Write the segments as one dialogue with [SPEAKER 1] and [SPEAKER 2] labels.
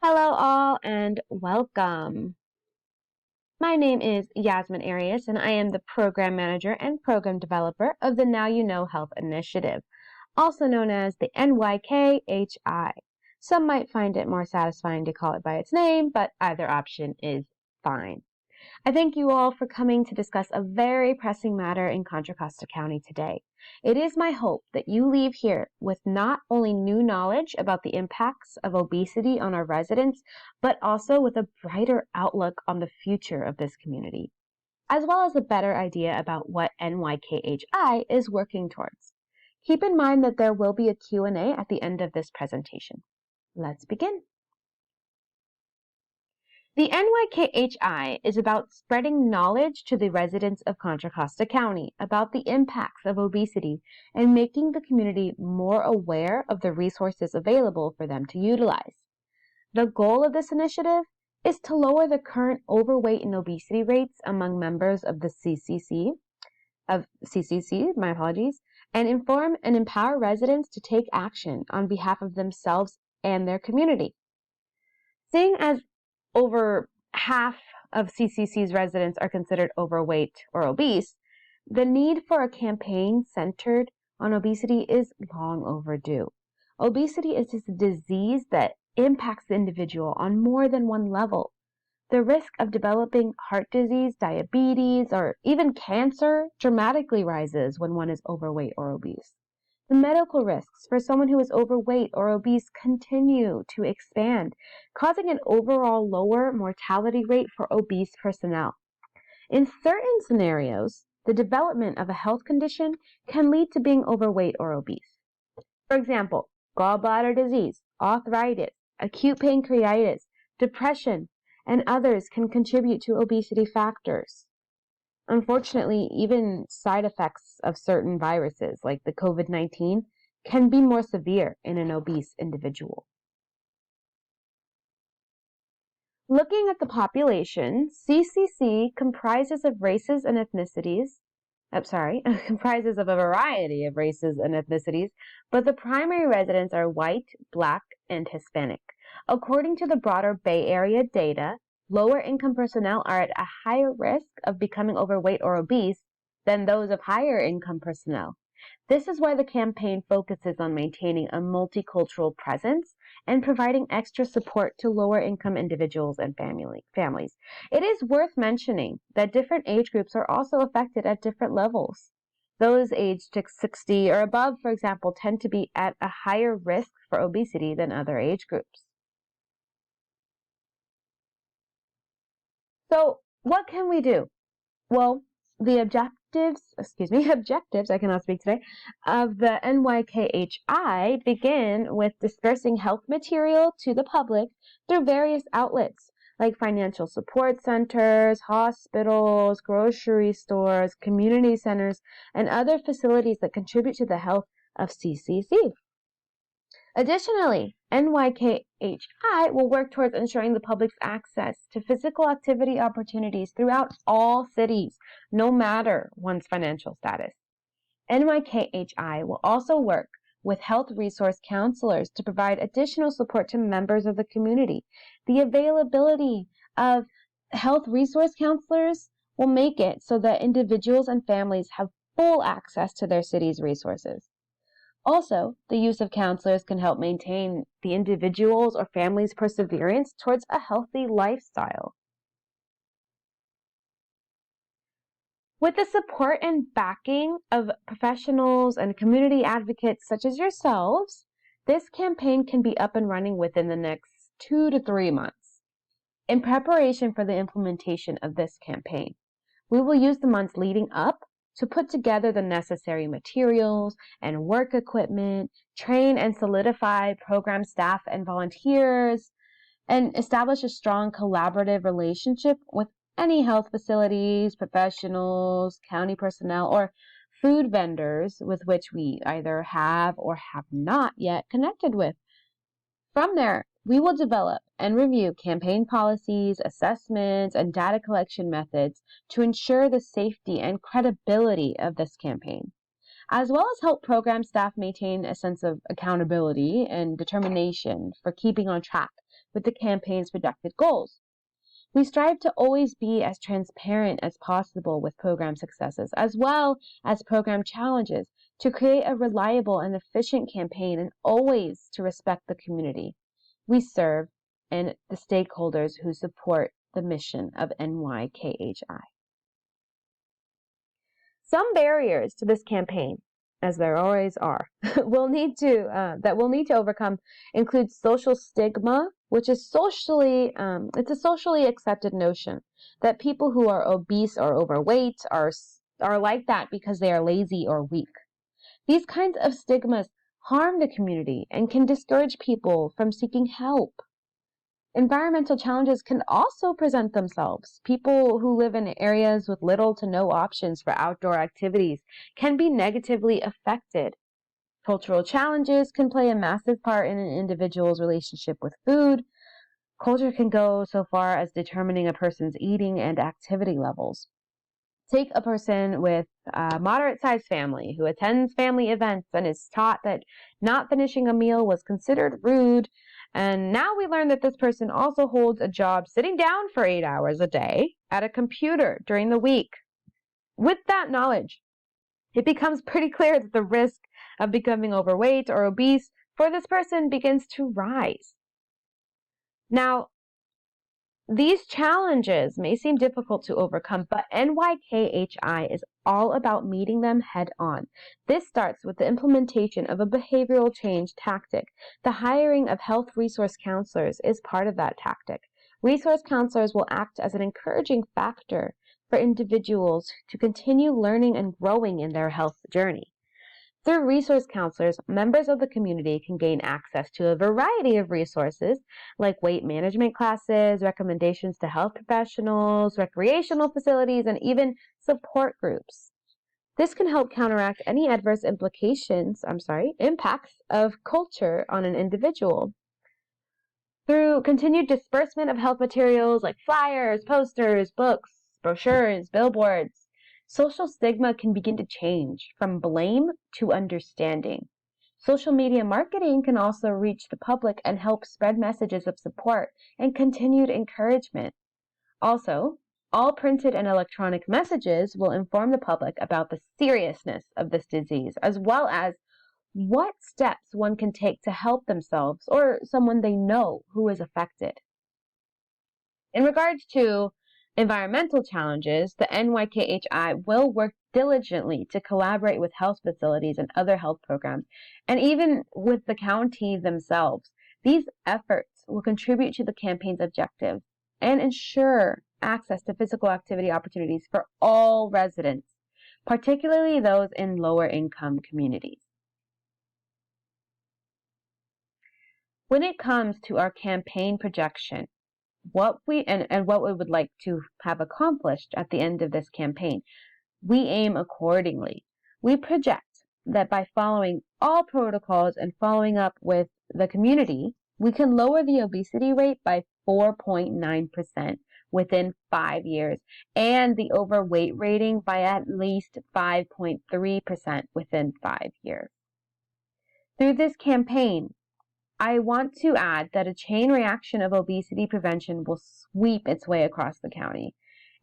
[SPEAKER 1] Hello, all, and welcome. My name is Yasmin Arias, and I am the Program Manager and Program Developer of the Now You Know Health Initiative, also known as the NYKHI. Some might find it more satisfying to call it by its name, but either option is fine. I thank you all for coming to discuss a very pressing matter in Contra Costa County today. It is my hope that you leave here with not only new knowledge about the impacts of obesity on our residents, but also with a brighter outlook on the future of this community, as well as a better idea about what NYKHI is working towards. Keep in mind that there will be a Q&A at the end of this presentation. Let's begin. The NYKHI is about spreading knowledge to the residents of Contra Costa County about the impacts of obesity and making the community more aware of the resources available for them to utilize. The goal of this initiative is to lower the current overweight and obesity rates among members of the CCC, and inform and empower residents to take action on behalf of themselves and their community. Seeing as over half of CCC's residents are considered overweight or obese, the need for a campaign centered on obesity is long overdue. Obesity is a disease that impacts the individual on more than one level. The risk of developing heart disease, diabetes, or even cancer dramatically rises when one is overweight or obese. The medical risks for someone who is overweight or obese continue to expand, causing an overall lower mortality rate for obese personnel. In certain scenarios, the development of a health condition can lead to being overweight or obese. For example, gallbladder disease, arthritis, acute pancreatitis, depression, and others can contribute to obesity factors. Unfortunately, even side effects of certain viruses, like the COVID-19, can be more severe in an obese individual. Looking at the population, CCC comprises of races and ethnicities, comprises of a variety of races and ethnicities, but the primary residents are white, black, and Hispanic. According to the broader Bay Area data, lower income personnel are at a higher risk of becoming overweight or obese than those of higher income personnel. This is why the campaign focuses on maintaining a multicultural presence and providing extra support to lower income individuals and families. It is worth mentioning that different age groups are also affected at different levels. Those aged 60 or above, for example, tend to be at a higher risk for obesity than other age groups. So what can we do? Well, the objectives, I cannot speak today, of the NYKHI begin with dispersing health material to the public through various outlets like financial support centers, hospitals, grocery stores, community centers, and other facilities that contribute to the health of CCC. Additionally, NYKHI will work towards ensuring the public's access to physical activity opportunities throughout all cities, no matter one's financial status. NYKHI will also work with health resource counselors to provide additional support to members of the community. The availability of health resource counselors will make it so that individuals and families have full access to their city's resources. Also, the use of counselors can help maintain the individual's or family's perseverance towards a healthy lifestyle. With the support and backing of professionals and community advocates such as yourselves, this campaign can be up and running within the next 2 to 3 months. In preparation for the implementation of this campaign, we will use the months leading up to put together the necessary materials and work equipment, train and solidify program staff and volunteers, and establish a strong collaborative relationship with any health facilities, professionals, county personnel, or food vendors with which we either have or have not yet connected with. From there, we will develop and review campaign policies, assessments, and data collection methods to ensure the safety and credibility of this campaign, as well as help program staff maintain a sense of accountability and determination for keeping on track with the campaign's projected goals. We strive to always be as transparent as possible with program successes, as well as program challenges, to create a reliable and efficient campaign and always to respect the community we serve and the stakeholders who support the mission of NYKHI. Some barriers to this campaign, as there always are, that we'll need to overcome include social stigma, which is it's a socially accepted notion that people who are obese or overweight are like that because they are lazy or weak. These kinds of stigmas harm the community and can discourage people from seeking help. Environmental challenges can also present themselves. People who live in areas with little to no options for outdoor activities can be negatively affected. Cultural challenges can play a massive part in an individual's relationship with food. Culture can go so far as determining a person's eating and activity levels. Take a person with a moderate-sized family who attends family events and is taught that not finishing a meal was considered rude, and now we learn that this person also holds a job sitting down for 8 hours a day at a computer during the week. With that knowledge, it becomes pretty clear that the risk of becoming overweight or obese for this person begins to rise. Now, these challenges may seem difficult to overcome, but NYKHI is all about meeting them head on. This starts with the implementation of a behavioral change tactic. The hiring of health resource counselors is part of that tactic. Resource counselors will act as an encouraging factor for individuals to continue learning and growing in their health journey. Through resource counselors, members of the community can gain access to a variety of resources like weight management classes, recommendations to health professionals, recreational facilities, and even support groups. This can help counteract any adverse impacts of culture on an individual. Through continued disbursement of health materials like flyers, posters, books, brochures, billboards, social stigma can begin to change from blame to understanding. Social media marketing can also reach the public and help spread messages of support and continued encouragement. Also, all printed and electronic messages will inform the public about the seriousness of this disease, as well as what steps one can take to help themselves or someone they know who is affected. In regards to environmental challenges, the NYKHI will work diligently to collaborate with health facilities and other health programs, and even with the county themselves. These efforts will contribute to the campaign's objectives and ensure access to physical activity opportunities for all residents, particularly those in lower income communities. When it comes to our campaign projection, what we would like to have accomplished at the end of this campaign, we aim accordingly. We project that by following all protocols and following up with the community, we can lower the obesity rate by 4.9% within 5 years, and the overweight rating by at least 5.3% within 5 years. Through this campaign, I want to add that a chain reaction of obesity prevention will sweep its way across the county.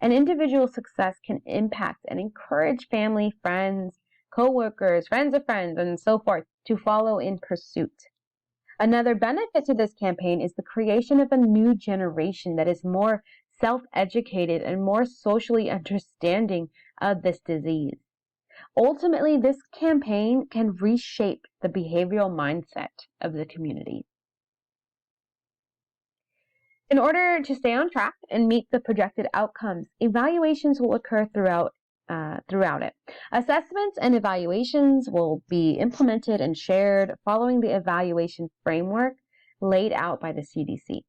[SPEAKER 1] An individual's success can impact and encourage family, friends, co-workers, friends of friends, and so forth to follow in pursuit. Another benefit to this campaign is the creation of a new generation that is more self-educated and more socially understanding of this disease. Ultimately, this campaign can reshape the behavioral mindset of the community. In order to stay on track and meet the projected outcomes, evaluations will occur throughout it. Assessments and evaluations will be implemented and shared following the evaluation framework laid out by the CDC.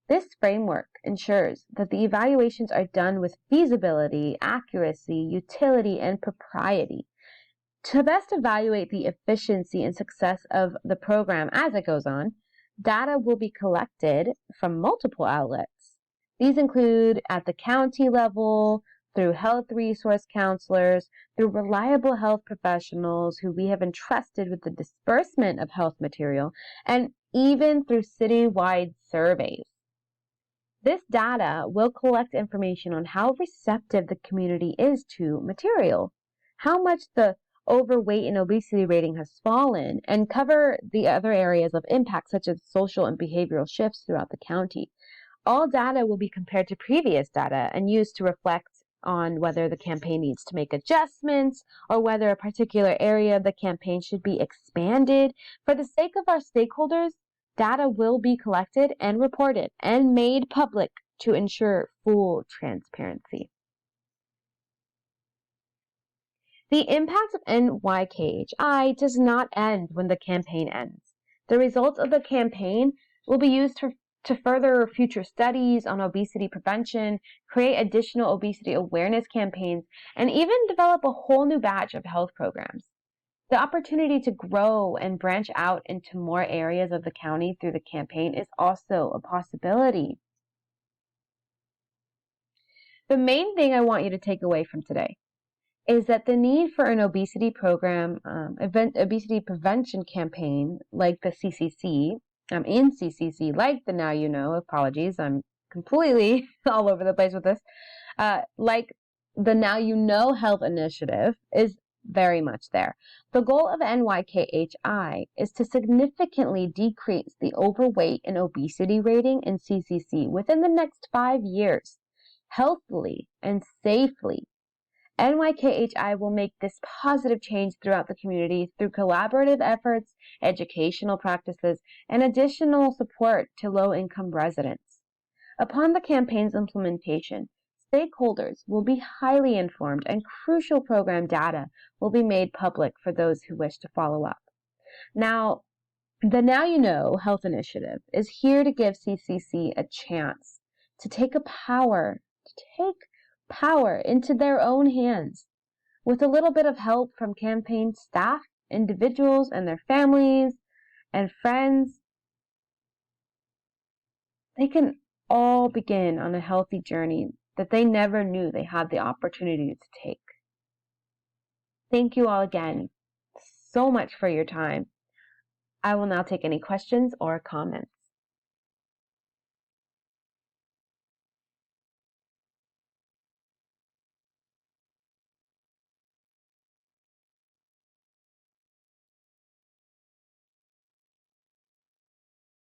[SPEAKER 1] This framework ensures that the evaluations are done with feasibility, accuracy, utility, and propriety. To best evaluate the efficiency and success of the program as it goes on, data will be collected from multiple outlets. These include at the county level, through health resource counselors, through reliable health professionals who we have entrusted with the disbursement of health material, and even through citywide surveys. This data will collect information on how receptive the community is to material, how much the overweight and obesity rating has fallen, and cover the other areas of impact such as social and behavioral shifts throughout the county. All data will be compared to previous data and used to reflect on whether the campaign needs to make adjustments or whether a particular area of the campaign should be expanded. For the sake of our stakeholders, data will be collected and reported and made public to ensure full transparency. The impact of NYKHI does not end when the campaign ends. The results of the campaign will be used to further future studies on obesity prevention, create additional obesity awareness campaigns, and even develop a whole new batch of health programs. The opportunity to grow and branch out into more areas of the county through the campaign is also a possibility. The main thing I want you to take away from today is that the need for an obesity program, obesity prevention campaign like the CCC, in CCC, like the Now You Know, apologies, I'm completely all over the place with this, like the Now You Know Health Initiative is very much there. The goal of NYKHI is to significantly decrease the overweight and obesity rating in CCC within the next 5 years, healthily and safely. NYKHI will make this positive change throughout the community through collaborative efforts, educational practices, and additional support to low-income residents. Upon the campaign's implementation, stakeholders will be highly informed and crucial program data will be made public for those who wish to follow up. Now, the Now You Know Health Initiative is here to give CCC a chance to take power into their own hands. With a little bit of help from campaign staff, individuals and their families and friends, they can all begin on a healthy journey that they never knew they had the opportunity to take. Thank you all again so much for your time. I will now take any questions or comments.